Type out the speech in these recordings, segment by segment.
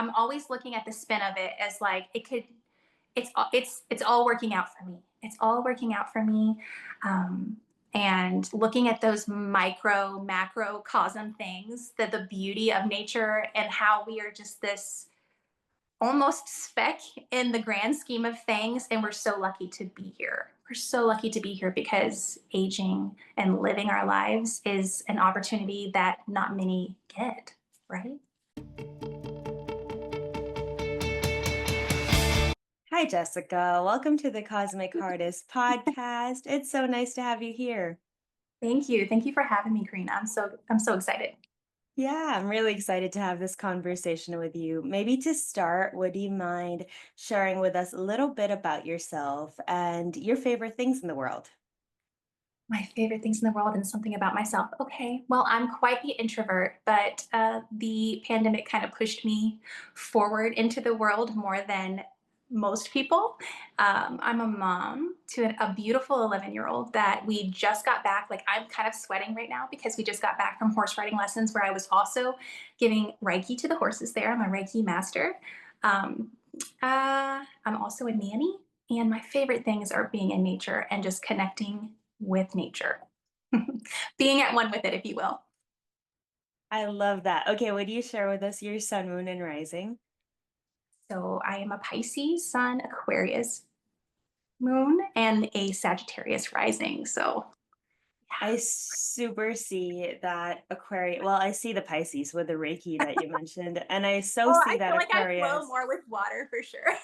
I'm always looking at the spin of it as like it's all working out for me. It's all working out for me. Um, and looking at those micro macrocosm things, the beauty of nature and how we are just this almost speck in the grand scheme of things. And we're so lucky to be here. We're so lucky to be here because aging and living our lives is an opportunity that not many get, right? Hi, Jessica. Welcome to the Cosmic Heartist podcast. It's so nice to have you here. Thank you. Thank you for having me, Karina. I'm so excited. Yeah, I'm really excited to have this conversation with you. Maybe to start, would you mind sharing with us a little bit about yourself and your favorite things in the world? My favorite things in the world and something about myself. Okay, well, I'm quite the introvert, but the pandemic kind of pushed me forward into the world more than most people. I'm a mom to a beautiful 11-year-old that we just got back. Like, I'm kind of sweating right now because we just got back from horse riding lessons where I was also giving Reiki to the horses there. I'm a Reiki master. Um, I'm also a nanny, and my favorite things are being in nature and just connecting with nature, being at one with it, if you will. I love that. Okay, would you share with us your sun, moon, and rising? So I am a Pisces sun, Aquarius moon, and a Sagittarius rising. So I super see that Aquarius. Well, I see the Pisces with the Reiki that you mentioned, and I so oh, see I that feel like I flow Aquarius. more with water for sure.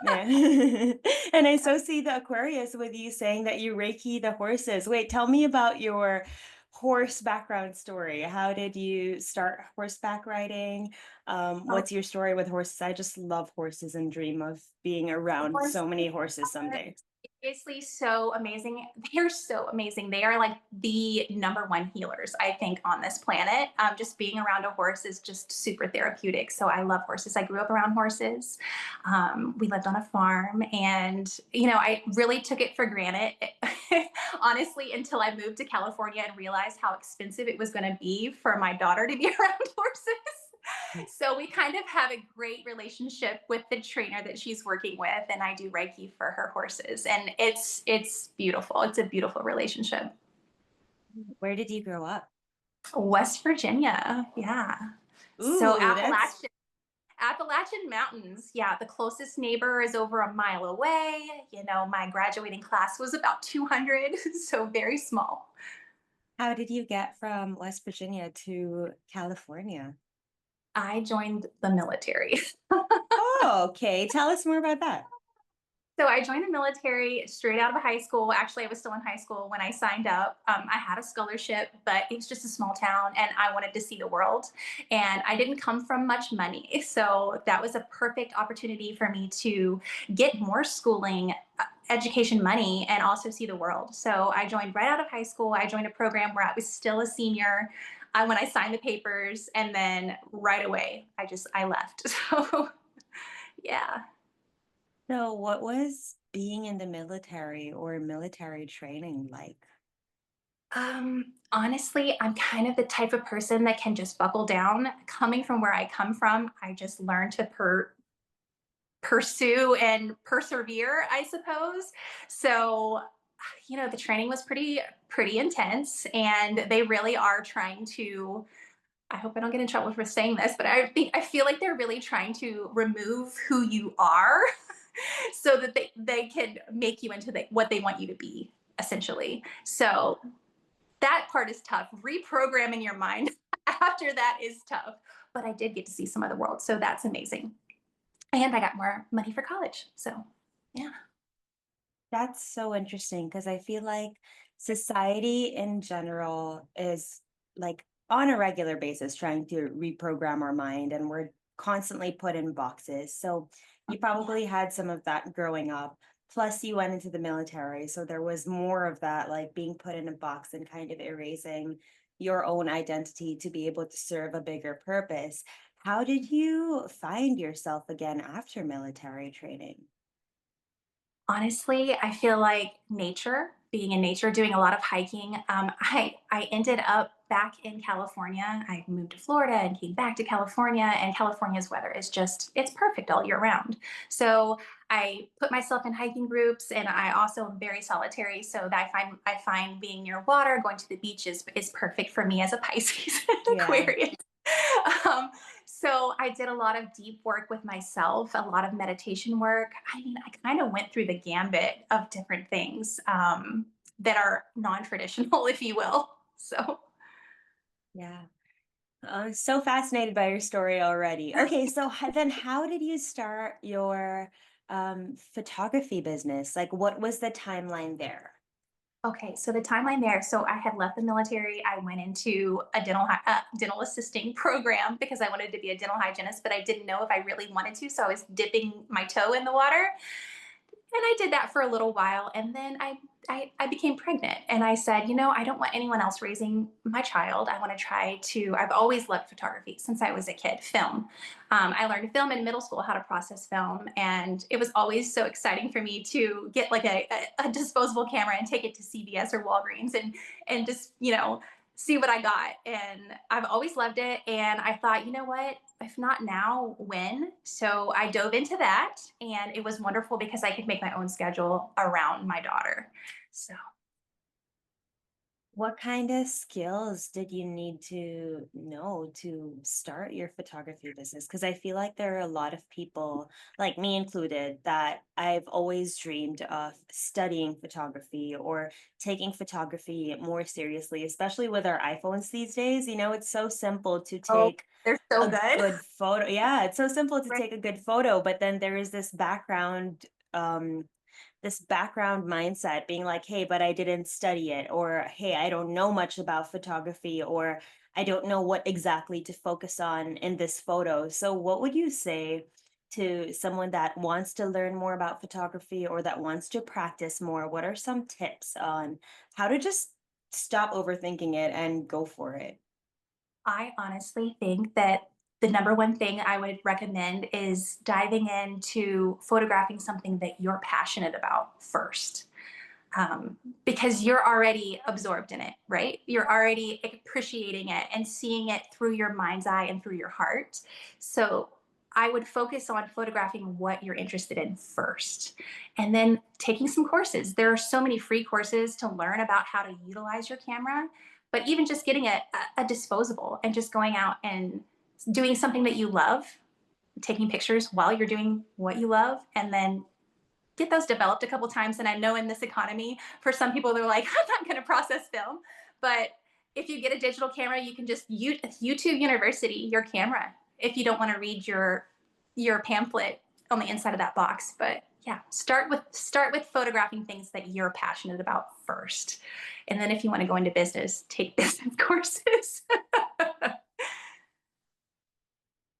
Yeah. And I so see the Aquarius with you saying that you Reiki the horses. Wait, tell me about your horse background story. How did you start horseback riding? Oh, What's your story with horses? I just love horses and dream of being around so horses many horses are someday. seriously so amazing. They're so amazing. They are like the number one healers, I think, on this planet. Just being around a horse is just super therapeutic. So I love horses. I grew up around horses. We lived on a farm, and I really took it for granted, honestly, until I moved to California and realized how expensive it was going to be for my daughter to be around horses. So we kind of have a great relationship with the trainer that she's working with, and I do Reiki for her horses, and it's beautiful. It's a beautiful relationship. Where did you grow up? West Virginia, yeah. So Ooh, that's Appalachian Mountains, yeah. The closest neighbor is over a mile away. My graduating class was about 200, so very small. how did you get from West Virginia to California? I joined the military. Oh, okay. Tell us more about that. So I joined the military straight out of high school. Actually, I was still in high school when I signed up. I had a scholarship, but it was just a small town and I wanted to see the world. And I didn't come from much money. So that was a perfect opportunity for me to get more schooling, education money, and also see the world. So I joined right out of high school. I joined a program where I was still a senior when I signed the papers. And then right away, I left. So yeah. So, what was being in the military or military training like? Honestly, I'm kind of the type of person that can just buckle down. Coming from where I come from, I just learned to pursue and persevere, I suppose. So, the training was pretty intense, and they really are trying to. I hope I don't get in trouble for saying this, but I feel like they're really trying to remove who you are, so that they can make you into what they want you to be, essentially. So that part is tough. Reprogramming your mind after that is tough. But I did get to see some of the world. So that's amazing. And I got more money for college. So, yeah. That's so interesting because I feel like society in general is like on a regular basis trying to reprogram our mind, and we're constantly put in boxes. So, you Yeah. probably had some of that growing up. Plus, you went into the military. So, there was more of that, like being put in a box and kind of erasing your own identity to be able to serve a bigger purpose. How did you find yourself again after military training? Honestly, I feel like nature, being in nature, doing a lot of hiking. I ended up back in California. I moved to Florida and came back to California, and California's weather is just, it's perfect all year round. So I put myself in hiking groups, and I also am very solitary. So that I find being near water, going to the beach is perfect for me as a Pisces and Yeah. Aquarius. Um, so I did a lot of deep work with myself, a lot of meditation work. I mean, I kind of went through the gambit of different things that are non-traditional, if you will. So, Yeah. I'm so fascinated by your story already. Okay, so then how did you start your photography business? Like, what was the timeline there? okay, so the timeline there. So I had left the military. I went into a dental assisting program because I wanted to be a dental hygienist, but I didn't know if I really wanted to. So I was dipping my toe in the water. And I did that for a little while, and then I became pregnant, and I said, you know, I don't want anyone else raising my child. I want to try to. I've always loved photography since I was a kid. Film. I learned film in middle school, how to process film, and it was always so exciting for me to get like a disposable camera and take it to CVS or Walgreens and just see what I got. And I've always loved it. And I thought, you know what? If not now, when? So I dove into that, and it was wonderful because I could make my own schedule around my daughter. So What kind of skills did you need to know to start your photography business? Because I feel like there are a lot of people, like me included, that I've always dreamed of studying photography or taking photography more seriously, especially with our iPhones these days. It's so simple to oh, take they're so a good. good photo. Yeah, it's so simple to Right. take a good photo, but then there is this background mindset being like, hey, but I didn't study it, or hey, I don't know much about photography, or I don't know what exactly to focus on in this photo. So, what would you say to someone that wants to learn more about photography or that wants to practice more? What are some tips on how to just stop overthinking it and go for it? I honestly think that the number one thing I would recommend is diving into photographing something that you're passionate about first. Because you're already absorbed in it, right? You're already appreciating it and seeing it through your mind's eye and through your heart. So I would focus on photographing what you're interested in first, and then taking some courses. There are so many free courses to learn about how to utilize your camera, but even just getting a disposable and just going out and doing something that you love, taking pictures while you're doing what you love, and then get those developed a couple times. And I know in this economy, for some people, they're like, I'm not going to process film. But if you get a digital camera, you can just YouTube University your camera if you don't want to read your pamphlet on the inside of that box. But yeah, start with photographing things that you're passionate about first. And then if you want to go into business, take business courses.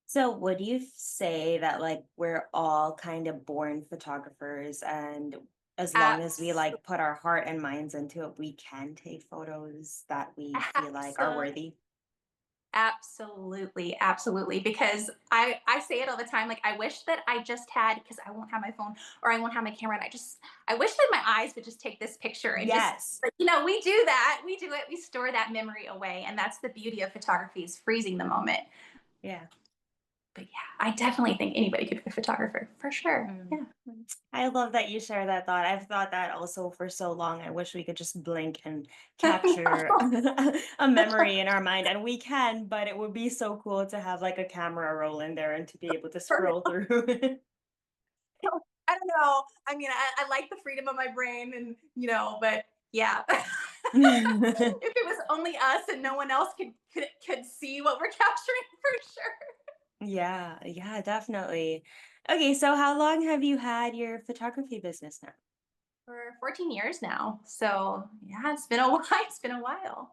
So, would you say that like we're all kind of born photographers, and as long as we Absolutely. like put our heart and minds into it, we can take photos that we feel like are Absolutely. worthy? Absolutely, absolutely. Because I say it all the time. Like I wish that I just had, because I won't have my phone or I won't have my camera, and I wish that my eyes would just take this picture and just, Yes. but we do that. We do it. We store that memory away, and that's the beauty of photography, is freezing the moment. Yeah. But yeah, I definitely think anybody could be a photographer for sure. Mm. Yeah. I love that you share that thought. I've thought that also for so long. I wish we could just blink and capture a memory in our mind, and we can, but it would be so cool to have like a camera roll in there and to be able to For scroll real. through I don't know. I mean, I like the freedom of my brain, and but yeah. it. If it was only us and no one else could see what we're capturing, for sure. Yeah, yeah, definitely. Okay, so how long have you had your photography business now? For 14 years now. So yeah, it's been a while. It's been a while.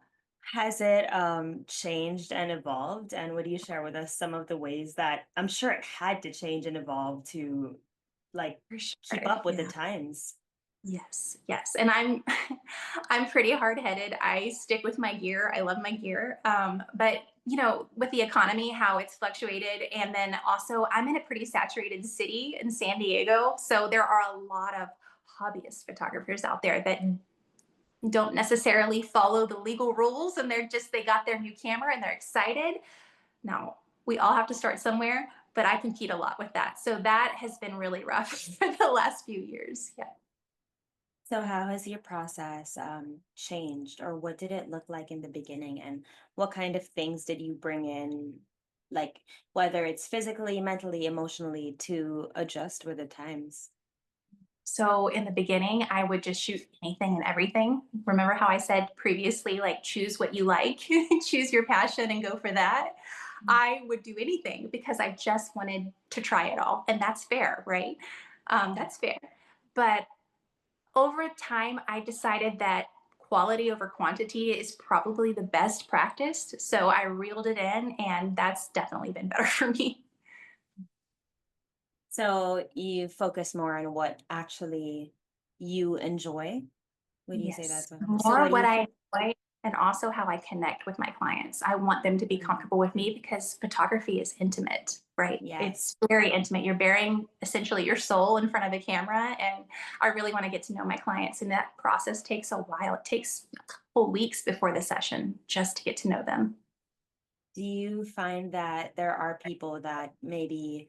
Has it changed and evolved? And would you share with us some of the ways that I'm sure it had to change and evolve to like For keep sure. up with the Yeah. times? Yes, yes. And I'm I'm pretty hard-headed. I stick with my gear. I love my gear. But with the economy, how it's fluctuated, and then also I'm in a pretty saturated city in San Diego. So there are a lot of hobbyist photographers out there that don't necessarily follow the legal rules, and they got their new camera and they're excited. No, we all have to start somewhere, but I compete a lot with that. So that has been really rough for the last few years. Yeah. So how has your process changed, or what did it look like in the beginning, and what kind of things did you bring in, like whether it's physically, mentally, emotionally, to adjust with the times? So in the beginning, I would just shoot anything and everything. Remember how I said previously, like choose what you like, choose your passion and go for that? I would do anything because I just wanted to try it all. And that's fair, right? That's fair. But over time, I decided that quality over quantity is probably the best practice. So I reeled it in, and that's definitely been better for me. So you focus more on what actually you enjoy. Would you say Yes, that's what? So more what do what you? I enjoy and also how I connect with my clients. I want them to be Mm, comfortable with me because photography is intimate, right? yes. It's very intimate. You're bearing essentially your soul in front of a camera, and I really want to get to know my clients. And that process takes a while. It takes a couple weeks before the session just to get to know them. Do you find that there are people that maybe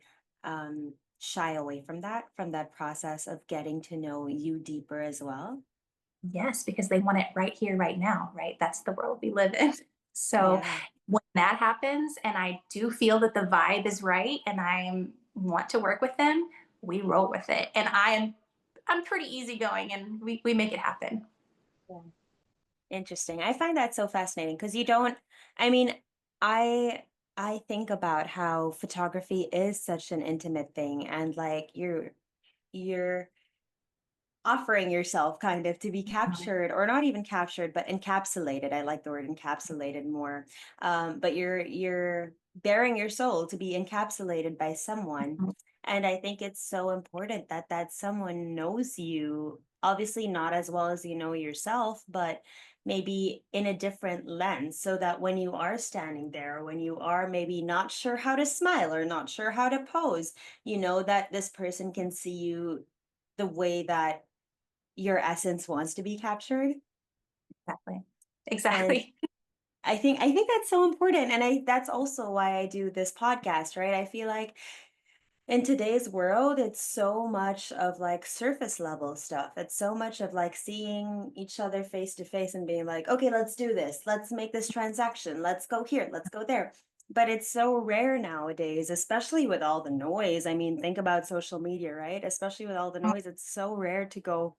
shy away from that process of getting to know you deeper as well? Yes, because they want it right here, right now, right? That's the world we live in. So Yeah. when that happens and I do feel that the vibe is right and want to work with them, we roll with it. And I'm pretty easygoing and we make it happen. Yeah. Interesting. I find that so fascinating because you don't, I mean, I I think about how photography is such an intimate thing, and like you're offering yourself kind of to be captured, or not even captured but encapsulated. I like the word encapsulated more. But you're bearing your soul to be encapsulated by someone, and I think it's so important that that someone knows you, obviously not as well as you know yourself, but maybe in a different lens, so that when you are standing there, when you are maybe not sure how to smile or not sure how to pose, you know that this person can see you the way that your essence wants to be captured. Exactly. And Exactly. I think that's so important, and I that's also why I do this podcast, right? I feel like in today's world it's so much of like surface level stuff. It's so much of like seeing each other face to face and being like, okay, let's do this, let's make this transaction, let's go here, let's go there. But it's so rare nowadays, especially with all the noise. I mean, think about social media, right? Especially with all the noise, it's so rare to go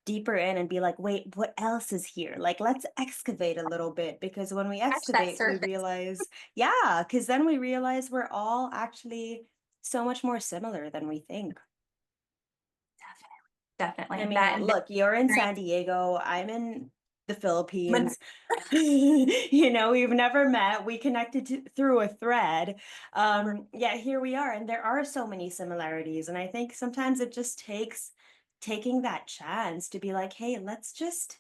deeper in and be like, wait, what else is here? Like, let's excavate a little bit, because when we Scratch that excavate, we surface. realize, yeah, because then we realize we're all actually so much more similar than we think. I Definitely. mean, That and look, you're in very San Diego, I'm in the human. Philippines. We've never met. We connected through a thread. Yeah, here we are. And there are so many similarities. And I think sometimes it just takes taking that chance to be like, hey, let's just,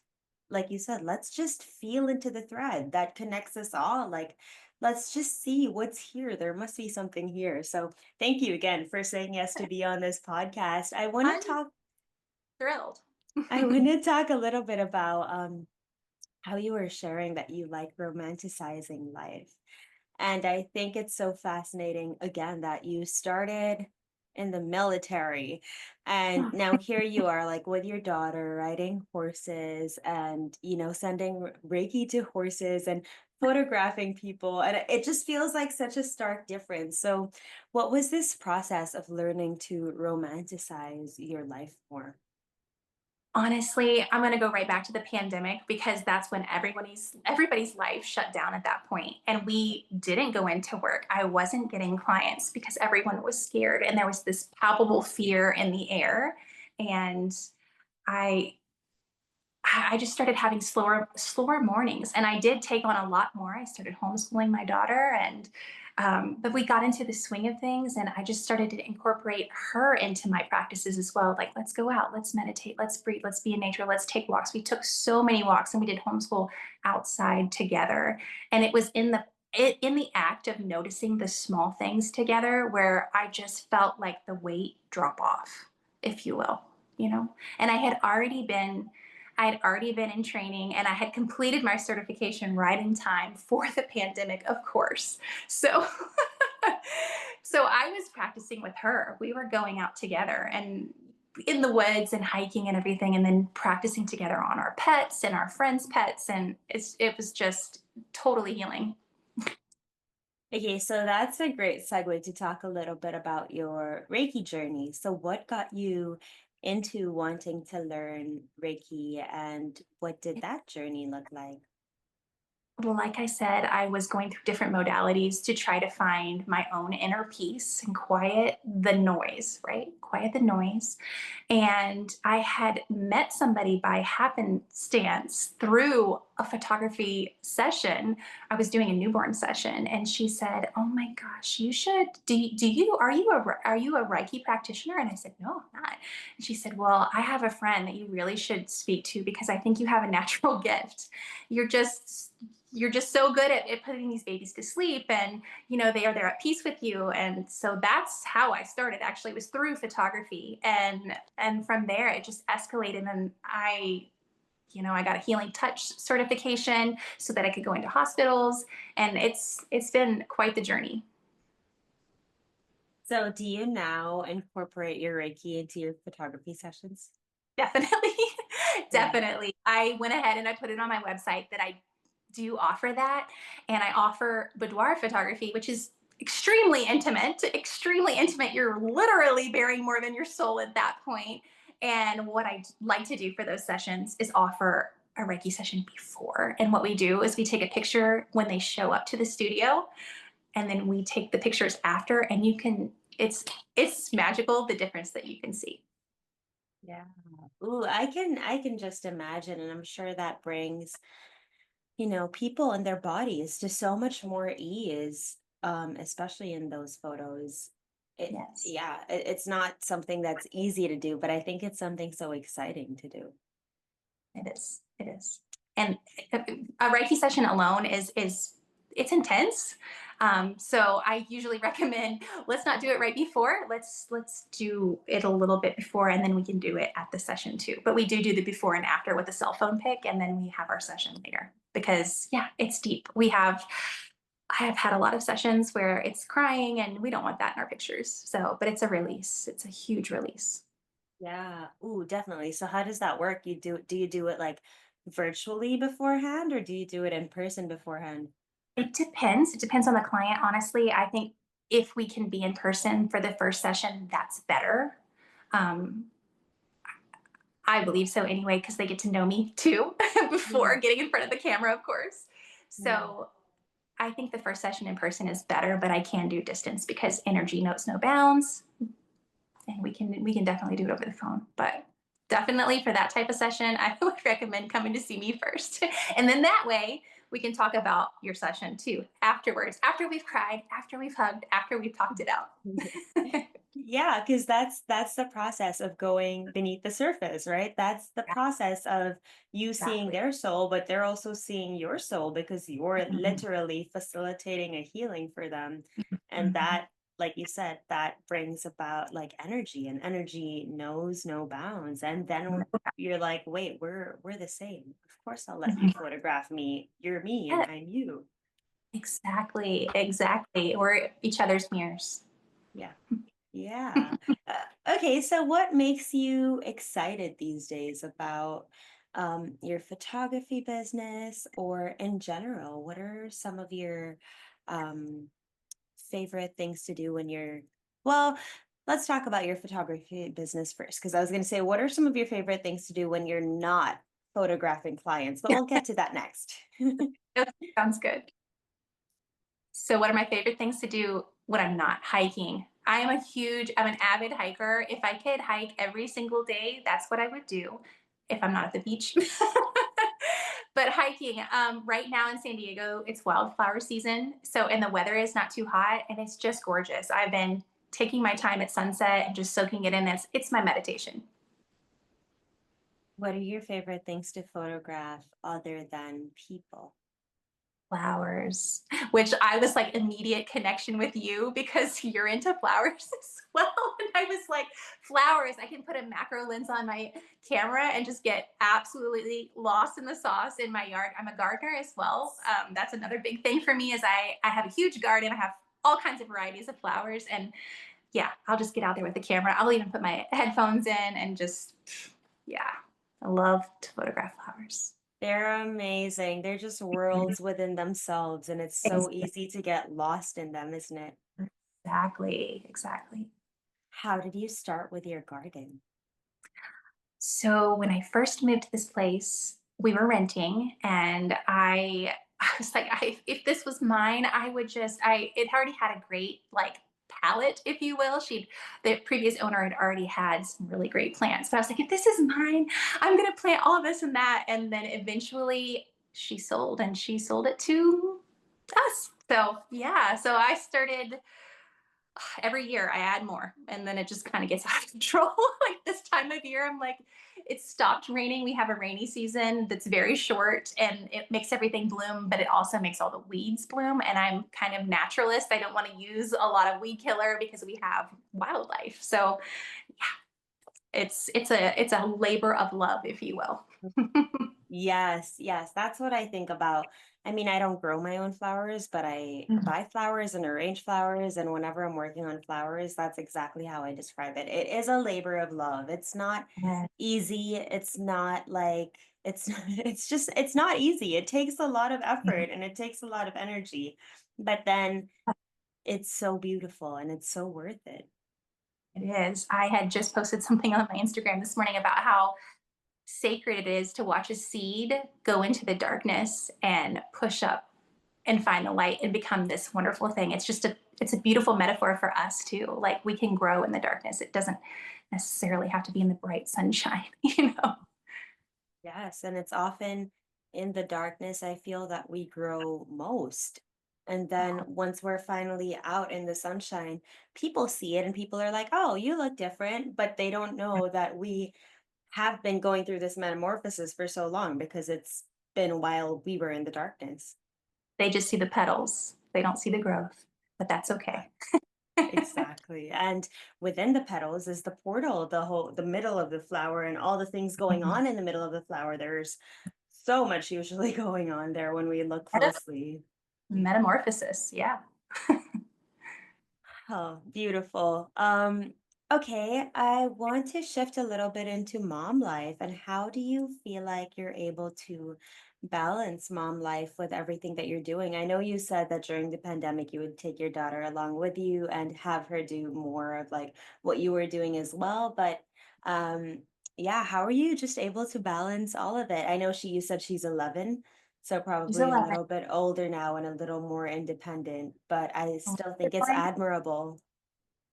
like you said, let's just feel into the thread that connects us all. Like, let's just see what's here. There must be something here. So thank you again for saying yes to be on this podcast. I'm thrilled. I want to talk a little bit about how you were sharing that you like romanticizing life. And I think it's so fascinating, again, that you started in the military. And now here you are, like with your daughter, riding horses and, sending Reiki to horses and photographing people. And it just feels like such a stark difference. So, what was this process of learning to romanticize your life more? Honestly, I'm gonna go right back to the pandemic because that's when everybody's life shut down at that point, and we didn't go into work. I wasn't getting clients because everyone was scared, and there was this palpable fear in the air. And I I just started having slower mornings, and I did take on a lot more. I started homeschooling my daughter, and but we got into the swing of things, and I just started to incorporate her into my practices as well. Like, let's go out, let's meditate, let's breathe, let's be in nature, let's take walks. We took so many walks, and we did homeschool outside together, and it was in the act of noticing the small things together where I just felt like the weight drop off, if you will. you know? And I had already been in training and I had completed my certification right in time for the pandemic, of course. So so I was practicing with her. We were going out together and in the woods and hiking and everything, and then practicing together on our pets and our friends' pets. And it was just totally healing. Okay, so that's a great segue to talk a little bit about your Reiki journey. So, what got you into wanting to learn Reiki, and what did that journey look like? Like I said, I was going through different modalities to try to find my own inner peace and quiet the noise, right? Quiet the noise. And I had met somebody by happenstance through a photography session. I was doing a newborn session, and she said, "Oh my gosh, you should. Are you a Reiki practitioner?" And I said, "No, I'm not." And she said, "Well, I have a friend that you really should speak to because I think you have a natural gift. You're just you're just so good at putting these babies to sleep, and they are there at peace with you." And so that's how I started. Actually, it was through photography, and from there it just escalated. And I got a healing touch certification so that I could go into hospitals, and it's been quite the journey. So, do you now incorporate your Reiki into your photography sessions? Definitely. Yeah. Definitely. I went ahead and I put it on my website that I do offer that. And I offer boudoir photography, which is extremely intimate, extremely intimate. You're literally bearing more than your soul at that point. And what I like to do for those sessions is offer a Reiki session before. And what we do is we take a picture when they show up to the studio, and then we take the pictures after, and it's magical the difference that you can see. Yeah. Ooh, I can just imagine, and I'm sure that brings, people and their bodies to so much more ease, especially in those photos. Yes. Yeah, it's not something that's easy to do, but I think it's something so exciting to do. It is. It is. And a Reiki session alone is it's intense. So I usually recommend, let's not do it right before. Let's do it a little bit before, and then we can do it at the session too. But we do the before and after with a cell phone pic, and then we have our session later because yeah, it's deep. I have had a lot of sessions where it's crying, and we don't want that in our pictures. So, but it's a release. It's a huge release. Yeah. Ooh, definitely. So how does that work? Do you do it like virtually beforehand, or do you do it in person beforehand? It depends. It depends on the client, honestly. I think if we can be in person for the first session, that's better. Um, I believe so anyway, because they get to know me too Yeah. before getting in front of the camera, of course. Yeah. So I think the first session in person is better, but I can do distance because energy knows no bounds, and we can definitely do it over the phone. But definitely for that type of session, I would recommend coming to see me first. And then that way we can talk about your session too afterwards, after we've cried, after we've hugged, after we've talked it out. Yeah, because that's the process of going beneath the surface, right? That's the process of you seeing Exactly. their soul, but they're also seeing your soul because you're Mhm. literally facilitating a healing for them. And Mhm. that, like you said, that brings about like energy, and energy knows no bounds. And then you're like, wait, we're the same. Of course I'll let you Mhm. photograph me. You're me and Yeah, I'm you. exactly. Exactly. We're each other's mirrors. Yeah. Yeah. Okay, so what makes you excited these days about your photography business, or in general? What are some of your um, favorite things to do when well, let's talk about your photography business first, because I was going to say, what are some of your favorite things to do when you're not photographing clients? But we'll get to that next. Okay, sounds good. So, what are my favorite things to do when I'm not hiking? I'm an avid hiker. If I could hike every single day, that's what I would do if I'm not at the beach. But hiking, right now in San Diego, it's wildflower season. So, and the weather is not too hot, and it's just gorgeous. I've been taking my time at sunset and just soaking it in. It's my meditation. What are your favorite things to photograph other than people? Flowers, which I was like immediate connection with you because you're into flowers as well. And I was like, flowers, I can put a macro lens on my camera and just get absolutely lost in the sauce in my yard. I'm a gardener as well. That's another big thing for me is I have a huge garden. I have all kinds of varieties of flowers. And yeah, I'll just get out there with the camera. I'll even put my headphones in and just, yeah, I love to photograph flowers. They're amazing. They're just worlds within themselves, and it's so easy to get lost in them, isn't it? Exactly, exactly. How did you start with your garden? So when I first moved to this place, we were renting, and I was like, if this was mine, I would just I it already had a great like palette, if you will. The previous owner had already had some really great plants. But I was like, if this is mine, I'm gonna plant all this and that. And then eventually she sold and she sold it to us. So yeah, so I started every year I add more and then it just kind of gets out of control. Like this time of year, I'm like, it stopped raining. We have a rainy season that's very short and it makes everything bloom, but it also makes all the weeds bloom. And I'm kind of naturalist. I don't want to use a lot of weed killer because we have wildlife. So yeah, it's a labor of love, if you will. Yes, yes, that's what I think about. I mean, I don't grow my own flowers, but I Mhm. buy flowers and arrange flowers. And whenever I'm working on flowers, that's exactly how I describe it. It is a labor of love. It's not Yeah. easy. It's not like, it's, it's not easy. It takes a lot of effort and it takes a lot of energy, but then it's so beautiful and it's so worth it. It is. I had just posted something on my Instagram this morning about how sacred it is to watch a seed go into the darkness and push up and find the light and become this wonderful thing. It's a beautiful metaphor for us too. Like we can grow in the darkness. It doesn't necessarily have to be in the bright sunshine, you know. Yes, and it's often in the darkness I feel that we grow most. And then Oh, once we're finally out in the sunshine, people see it and people are like, "Oh, you look different," but they don't know that we have been going through this metamorphosis for so long because it's been while we were in the darkness. they just see the petals. They don't see the growth, but that's Uh, okay. Exactly. And within the petals is the portal, the middle of the flower and all the things going on in the middle of the flower. There's so much usually going on there when we look closely. Metamorphosis, yeah. Oh, beautiful. Okay, I want to shift a little bit into mom life. And how do you feel like you're able to balance mom life with everything that you're doing? I know you said that during the pandemic you would take your daughter along with you and have her do more of like what you were doing as well. But um, yeah, how are you just able to balance all of it? I know you said she's 11. So She's probably a 11. little bit older now and a little more independent, but I A little still bit think it's more admirable.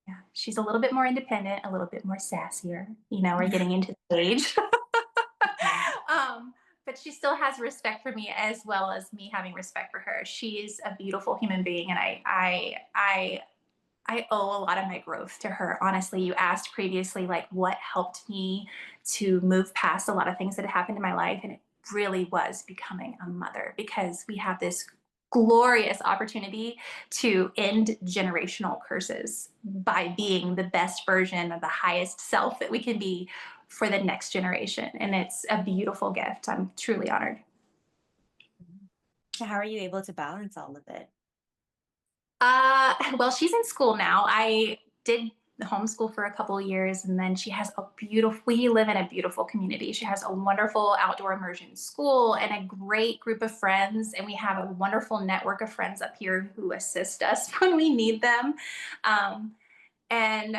Yeah, she's a little bit more independent, a little bit more sassier. You know, we're getting into the age. Mhm. um, but she still has respect for me as well as me having respect for her. She's a beautiful human being, and I owe a lot of my growth to her. Honestly, you asked previously, like, what helped me to move past a lot of things that had happened in my life. And it really was becoming a mother because we have this glorious opportunity to end generational curses by being the best version of the highest self that we can be for the next generation. And it's a beautiful gift. I'm truly honored. So how are you able to balance all of it? Well, she's in school now. I did homeschool for a couple of years, and then she has we live in a beautiful community. She has a wonderful outdoor immersion school and a great group of friends. And we have a wonderful network of friends up here who assist us when we need them. Um, and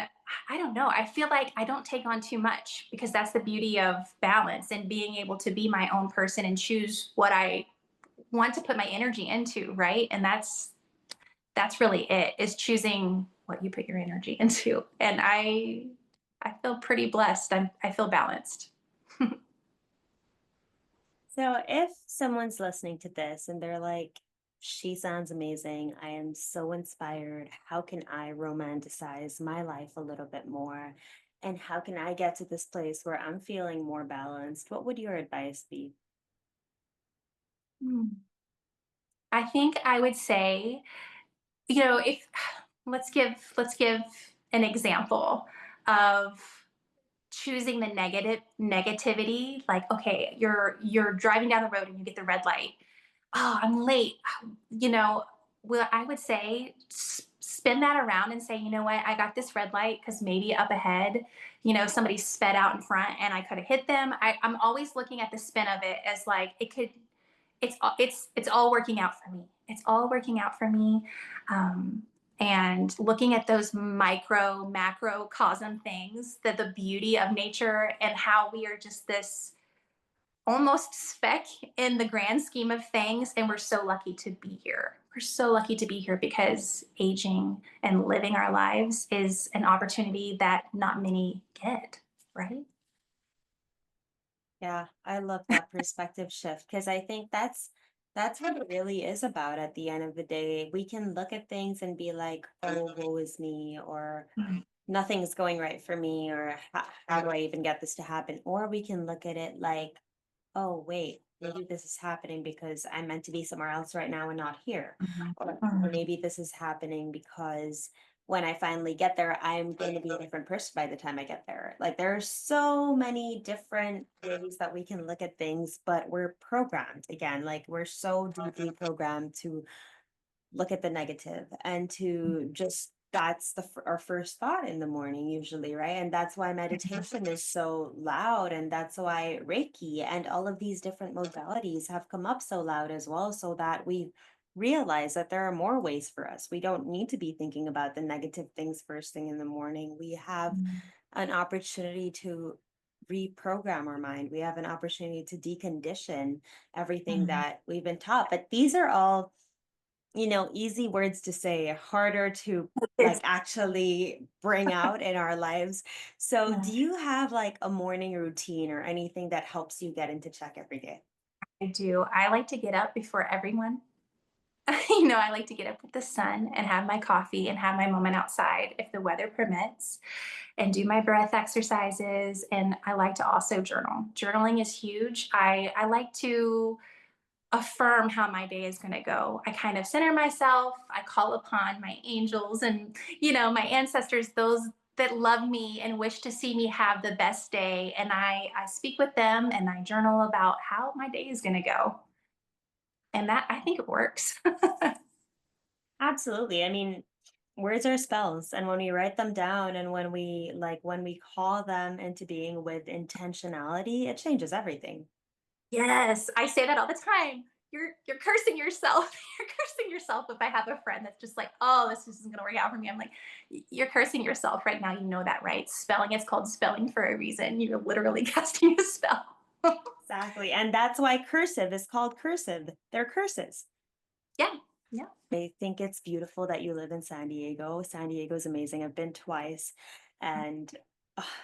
I don't know, I feel like I don't take on too much because that's the beauty of balance and being able to be my own person and choose what I want to put my energy into, right? And that's really it, is choosing what you put your energy into. And I feel pretty blessed. I feel balanced. So if someone's listening to this and they're like, she sounds amazing. I am so inspired. How can I romanticize my life a little bit more? And how can I get to this place where I'm feeling more balanced? What would your advice be? Hmm. I think I would say, you know, if let's give an example of choosing the negativity. Like, okay, you're driving down the road and you get the red light. Oh, I'm late. You know, well, I would say spin that around and say, you know what, I got this red light because maybe up ahead, somebody sped out in front and I could have hit them. I'm always looking at the spin of it as like it could it's all working out for me. It's all working out for me. Um, and looking at those micro, macrocosm things, that the beauty of nature and how we are just this almost speck in the grand scheme of things. And we're so lucky to be here. We're so lucky to be here because aging and living our lives is an opportunity that not many get, right? Yeah, I love that perspective shift because I think that's what it really is about at the end of the day. We can look at things and be like, oh, woe is me, or Mm, nothing's going right for me, or how do I even get this to happen? Or we can look at it like, oh, wait, maybe this is happening because I'm meant to be somewhere else right now and not here. mm, Or mm, maybe this is happening because when I finally get there, I'm going to be a different person by the time I get there. Like there are so many different ways that we can look at things, but we're programmed again. Like we're so deeply programmed to look at the negative and to just that's our first thought in the morning usually, right? And that's why meditation is so loud, and that's why Reiki and all of these different modalities have come up so loud as well, so that we realize that there are more ways for us. We don't need to be thinking about the negative things first thing in the morning. We have mm, an opportunity to reprogram our mind. We have an opportunity to decondition everything mm. that we've been taught. But these are all, easy words to say, harder to like It's, actually bring out in our lives. So, yeah. do you have like a morning routine or anything that helps you get into check every day? I do. I like to get up before everyone. I like to get up with the sun and have my coffee and have my moment outside if the weather permits and do my breath exercises. And I like to also journal. Journaling is huge. I like to affirm how my day is going to go. I kind of center myself. I call upon my angels and, my ancestors, those that love me and wish to see me have the best day. And I speak with them and I journal about how my day is going to go. And that I think it works. Absolutely. I mean, words are spells, and when we write them down and when we call them into being with intentionality, it changes everything. Yes, I say that all the time. You're cursing yourself. You're cursing yourself if I have a friend that's just like, "Oh, this isn't gonna work out for me." I'm like, You're cursing yourself right now. You know that, right? Spelling is called spelling for a reason. You're literally casting a spell." Exactly. And that's why cursive is called cursive. They're curses. Yeah, yeah. I think it's beautiful that you live in San Diego. San Diego is amazing. I've been twice, and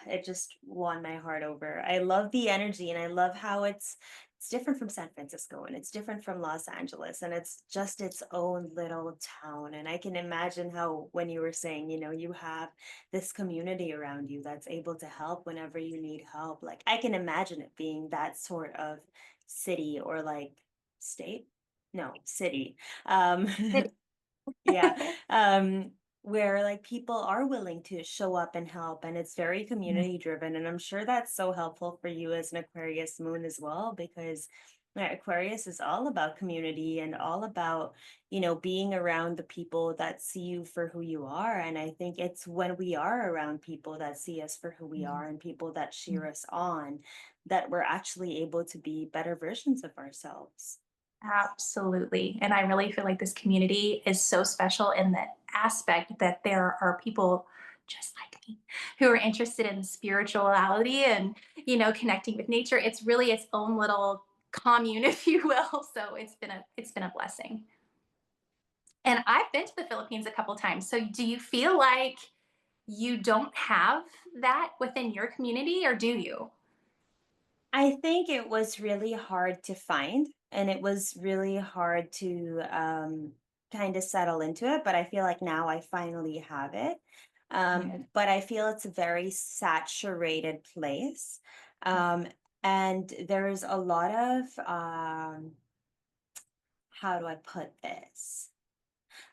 it just won my heart over. I love the energy, and I love how it's different from San Francisco, and it's different from Los Angeles, and it's just its own little town. And I can imagine how when you were saying, you have this community around you that's able to help whenever you need help. Like I can imagine it being that sort of city or like state. No, city. um It- yeah. Where like people are willing to show up and help, and it's very community driven, and I'm sure that's so helpful for you as an Aquarius moon as well, because Aquarius is all about community and all about, being around the people that see you for who you are. And I think it's when we are around people that see us for who we are and people that cheer us on, that we're actually able to be better versions of ourselves. Absolutely. And I really feel like this community is so special in the aspect that there are people just like me who are interested in spirituality and, connecting with nature. It's really its own little commune, if you will. So it's been a blessing. And I've been to the Philippines a couple times. So do you feel like you don't have that within your community or do you? I think it was really hard to find, and it was really hard to kind of settle into it. But I feel like now I finally have it. Good. But I feel it's a very saturated place. Yeah. Um, and there's a lot of how do I put this?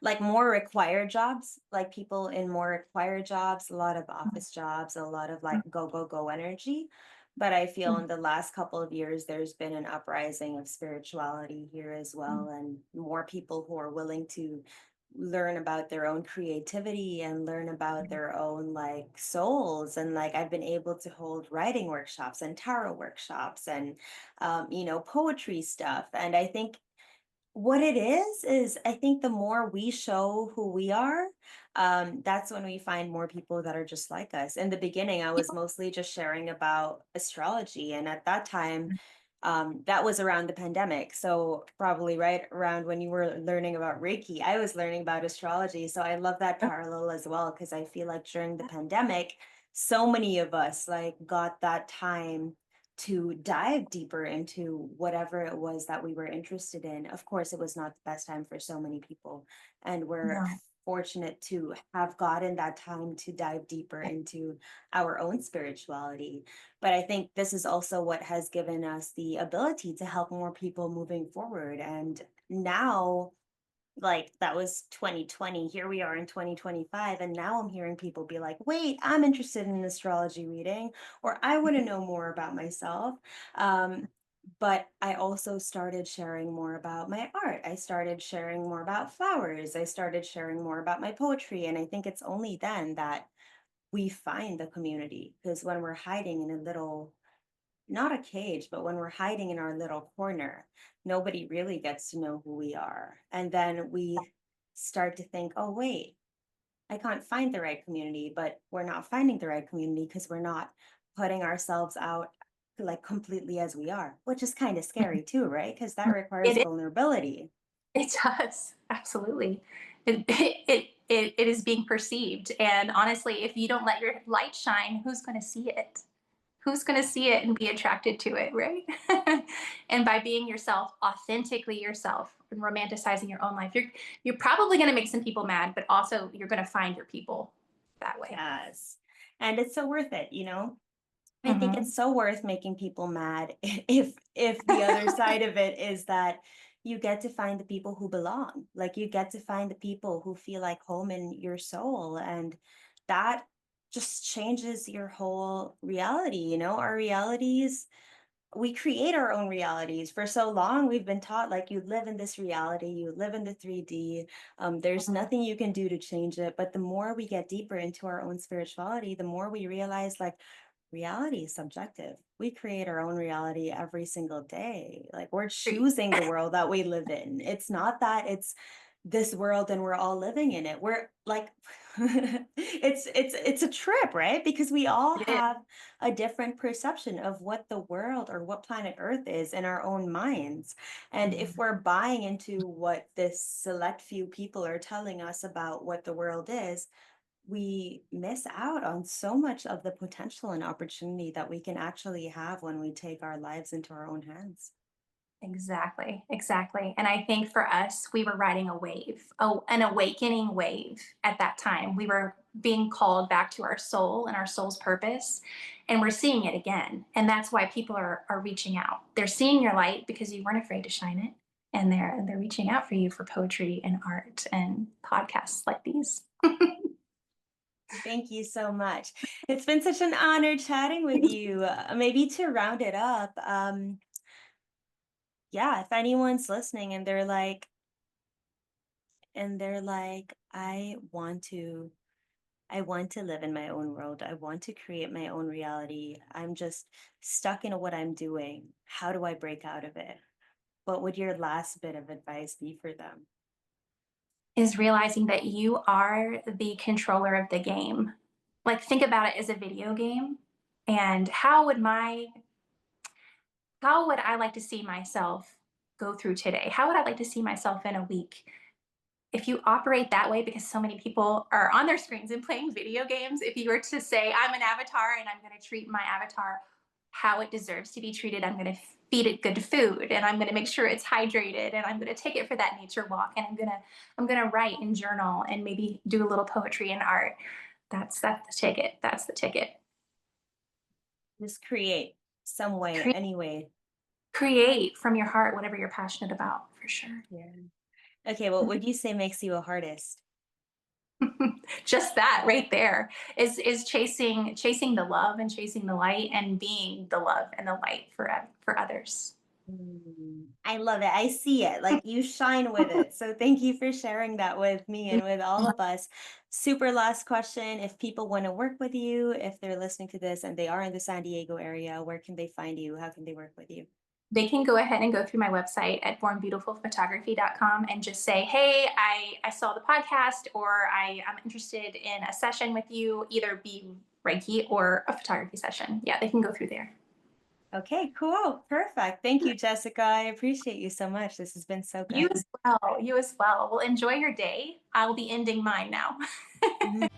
Like more required jobs, like people in more required jobs, a lot of office jobs, a lot of like go, go, go energy. But I feel in the last couple of years, there's been an uprising of spirituality here as well, and more people who are willing to learn about their own creativity and learn about their own like souls. And like I've been able to hold writing workshops and tarot workshops and poetry stuff. And I think what it is I think the more we show who we are, that's when we find more people that are just like us. In the beginning, I was mostly just sharing about astrology. And at that time, that was around the pandemic. So probably right around when you were learning about Reiki, I was learning about astrology. So I love that parallel as well, because I feel like during the pandemic, so many of us like got that time to dive deeper into whatever it was that we were interested in. Of course, it was not the best time for so many people. And we're No. fortunate to have gotten that time to dive deeper into our own spirituality. But I think this is also what has given us the ability to help more people moving forward. And now, like that was 2020, here we are in 2025, and now I'm hearing people be like, wait, I'm interested in an astrology reading, or I want to know more about myself. But I also started sharing more about my art. I started sharing more about flowers. I started sharing more about my poetry. And I think it's only then that we find the community, because when we're hiding in a little, not a cage, but when we're hiding in our little corner, nobody really gets to know who we are. And then we start to think, oh, wait, I can't find the right community, but we're not finding the right community because we're not putting ourselves out like completely as we are, which is kind of scary too, right? Because that requires It vulnerability. It does, absolutely. It is being perceived, and honestly, if you don't let your light shine, who's gonna see it? Who's gonna see it and be attracted to it, right? And by being yourself, authentically yourself, and romanticizing your own life, you're probably gonna make some people mad, but also you're gonna find your people that way. Yes. And it's so worth it, you know? I think Mhm. it's so worth making people mad if the other side of it is that you get to find the people who belong. Like you get to find the people who feel like home in your soul, and that just changes your whole reality, you know? Our realities, we create our own realities. For so long we've been taught like you live in this reality, you live in the 3D. There's Mhm. nothing you can do to change it. But the more we get deeper into our own spirituality, the more we realize like reality is subjective. We create our own reality every single day. Like we're Treat. choosing the world that we live in. It's not that it's this world and we're all living in it. We're like it's a trip, right? Because we all It is. have a different perception of what the world or what planet Earth is in our own minds. And if Mhm. we're buying into what this select few people are telling us about what the world is, we miss out on so much of the potential and opportunity that we can actually have when we take our lives into our own hands. Exactly, exactly. And I think for us, we were riding a wave, oh, an awakening wave at that time. We were being called back to our soul and our soul's purpose, and we're seeing it again. And that's why people are reaching out. They're seeing your light because you weren't afraid to shine it, and they're reaching out for you for poetry and art and podcasts like these. Thank you so much. It's been such an honor chatting with you. Maybe to round it up, yeah, if anyone's listening and they're like, I want to live in my own world. I want to create my own reality. I'm just stuck in what I'm doing. How do I break out of it? What would your last bit of advice be for them? Is realizing that you are the controller of the game. Like think about it as a video game, and how would I like to see myself go through today? How would I like to see myself in a week? If you operate that way, because so many people are on their screens and playing video games, if you were to say, I'm an avatar and I'm going to treat my avatar how it deserves to be treated, I'm going to feed it good food and I'm going to make sure it's hydrated and I'm going to take it for that nature walk and I'm going to write and journal and maybe do a little poetry and art. That's the ticket. That's the ticket. Just create some way, Create any way. Create from your heart whatever you're passionate about, for sure. Yeah. Okay, what would you say makes you a artist? Just that right there is chasing the love and chasing the light and being the love and the light for others. I love it. I see it. Like you shine with it. So thank you for sharing that with me and with all of us. Super last question. If people want to work with you, if they're listening to this and they are in the San Diego area, where can they find you? How can they work with you? They can go ahead and go through my website at bornbeautifulphotography.com and just say, hey, I saw the podcast, or I am interested in a session with you, either be Reiki or a photography session. Yeah, they can go through there. Okay, cool. Perfect. Thank you, Jessica. I appreciate you so much. This has been so You good. as well. You as well. Well, enjoy your day. I'll be ending mine now.